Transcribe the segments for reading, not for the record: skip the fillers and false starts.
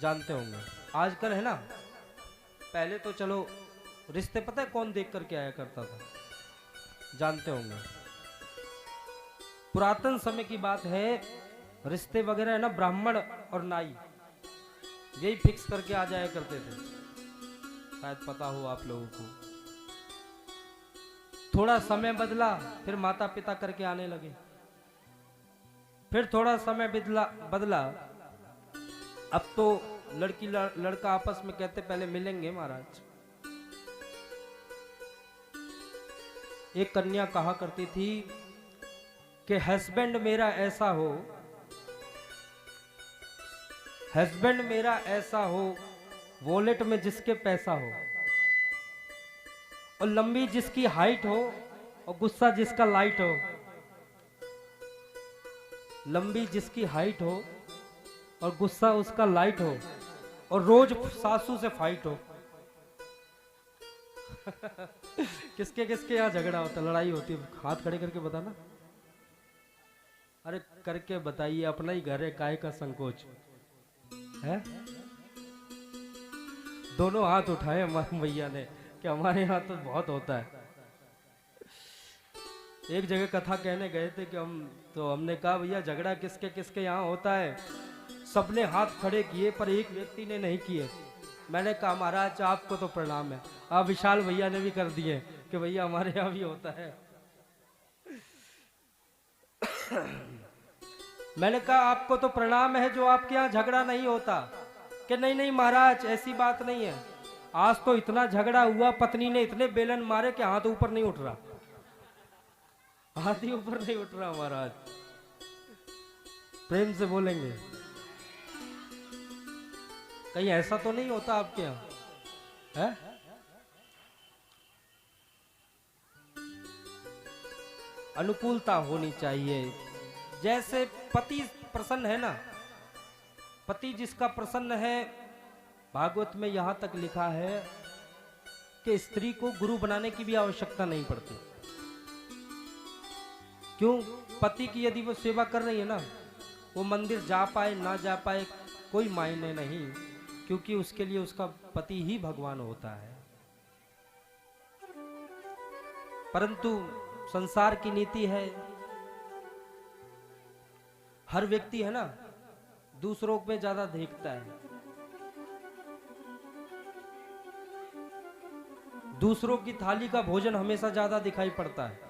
जानते होंगे। आजकल है ना, पहले तो चलो रिश्ते पता है कौन देख करके आया करता था, जानते होंगे। पुरातन समय की बात है, रिश्ते वगैरह है ना, ब्राह्मण और नाई यही फिक्स करके आ जाया करते थे, शायद पता हो आप लोगों को। थोड़ा समय बदला, फिर माता पिता करके आने लगे। फिर थोड़ा समय बदला बदला अब तो लड़की लड़का आपस में कहते पहले मिलेंगे महाराज। एक कन्या कहा करती थी कि हस्बैंड मेरा ऐसा हो, हस्बैंड मेरा ऐसा हो, वॉलेट में जिसके पैसा हो, और लंबी जिसकी हाइट हो, और गुस्सा जिसका लाइट हो। लंबी जिसकी हाइट हो और गुस्सा उसका लाइट हो, और रोज सासू से फाइट हो। किसके किसके यहाँ झगड़ा होता, लड़ाई होती है? हाथ खड़े करके बताना। अरे करके बताइए, अपना ही घर है, काहे का संकोच है? दोनों हाथ उठाए हमारे भैया ने कि हमारे यहाँ तो बहुत होता है। एक जगह कथा कहने गए थे कि हमने कहा भैया झगड़ा किसके किसके यहाँ होता है? सबने हाथ खड़े किए पर एक व्यक्ति ने नहीं किए। मैंने कहा महाराज आपको तो प्रणाम है। आप विशाल भैया ने भी कर दिए कि भैया हमारे यहाँ भी होता है। मैंने कहा आपको तो प्रणाम है जो आपके यहाँ झगड़ा नहीं होता। कि नहीं नहीं महाराज ऐसी बात नहीं है, आज तो इतना झगड़ा हुआ, पत्नी ने इतने बेलन मारे कि हाथ ऊपर नहीं उठ रहा, हाथ ही ऊपर नहीं उठ रहा महाराज। प्रेम से बोलेंगे, कहीं ऐसा तो नहीं होता आपके यहाँ है? अनुकूलता होनी चाहिए। जैसे पति प्रसन्न है ना, पति जिसका प्रसन्न है, भागवत में यहां तक लिखा है कि स्त्री को गुरु बनाने की भी आवश्यकता नहीं पड़ती। क्यों? पति की यदि वो सेवा कर रही है ना, वो मंदिर जा पाए ना जा पाए कोई मायने नहीं, क्योंकि उसके लिए उसका पति ही भगवान होता है। परंतु संसार की नीति है, हर व्यक्ति है ना दूसरों में ज्यादा देखता है, दूसरों की थाली का भोजन हमेशा ज्यादा दिखाई पड़ता है।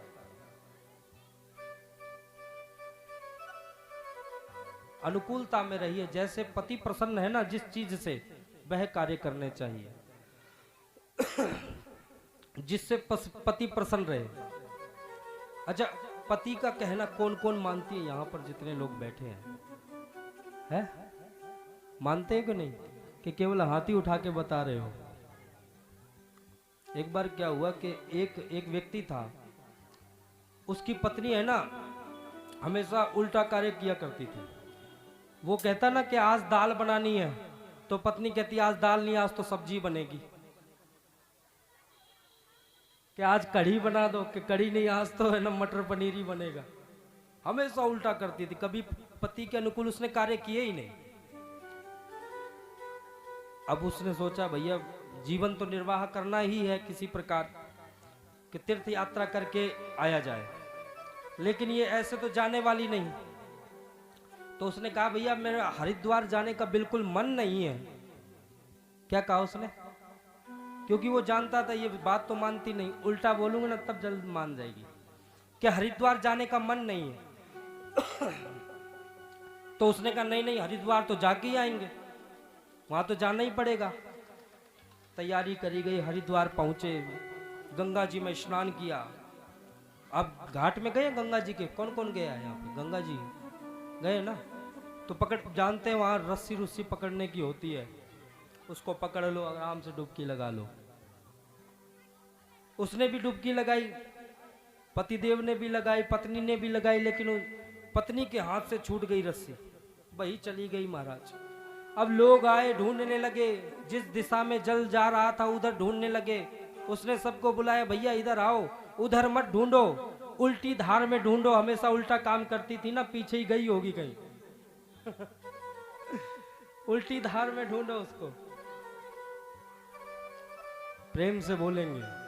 अनुकूलता में रहिए। जैसे पति प्रसन्न है ना जिस चीज से, वह कार्य करने चाहिए जिससे पति प्रसन्न रहे। अच्छा, पति का कहना कौन कौन मानती है यहाँ पर जितने लोग बैठे हैं? मानते हैं कि नहीं? कि केवल हाथी उठा के बता रहे हो? एक बार क्या हुआ कि एक व्यक्ति था, उसकी पत्नी है ना हमेशा उल्टा कार्य किया करती थी। वो कहता ना कि आज दाल बनानी है, तो पत्नी कहती आज दाल नहीं, आज तो सब्जी बनेगी। कि आज कढ़ी बना दो, कि कढ़ी नहीं, आज तो है ना मटर पनीर ही बनेगा। हमेशा उल्टा करती थी, कभी पति के अनुकूल उसने कार्य किए ही नहीं। अब उसने सोचा भैया जीवन तो निर्वाह करना ही है किसी प्रकार, कि तीर्थ यात्रा करके आया जाए, लेकिन ये ऐसे तो जाने वाली नहीं। तो उसने कहा भैया मेरा हरिद्वार जाने का बिल्कुल मन नहीं है। क्या कहा उसने? क्योंकि वो जानता था ये बात तो मानती नहीं, उल्टा बोलूंगा ना तब जल्द मान जाएगी, कि हरिद्वार जाने का मन नहीं है। तो उसने कहा नहीं नहीं हरिद्वार तो जाके ही आएंगे, वहां तो जाना ही पड़ेगा। तैयारी करी गई, हरिद्वार पहुंचे, गंगा जी में स्नान किया। अब घाट में गए गंगा जी के, कौन कौन गया है यहाँ पे? गंगा जी गए ना, तो पकड़ जानते हैं वहां रस्सी रुस्सी पकड़ने की होती है, उसको पकड़ लो, आराम से डुबकी लगा लो। उसने भी डुबकी लगाई, पतिदेव ने भी लगाई, पत्नी ने भी लगाई, लेकिन पत्नी के हाथ से छूट गई रस्सी, वही चली गई महाराज। अब लोग आए, ढूंढने लगे, जिस दिशा में जल जा रहा था उधर ढूंढने लगे। उसने सबको बुलाया, भैया इधर आओ, उधर मत ढूंढो, उल्टी धार में ढूंढो। हमेशा उल्टा काम करती थी ना, पीछे ही गई होगी कहीं। उल्टी धार में ढूंढो उसको, प्रेम से बोलेंगे।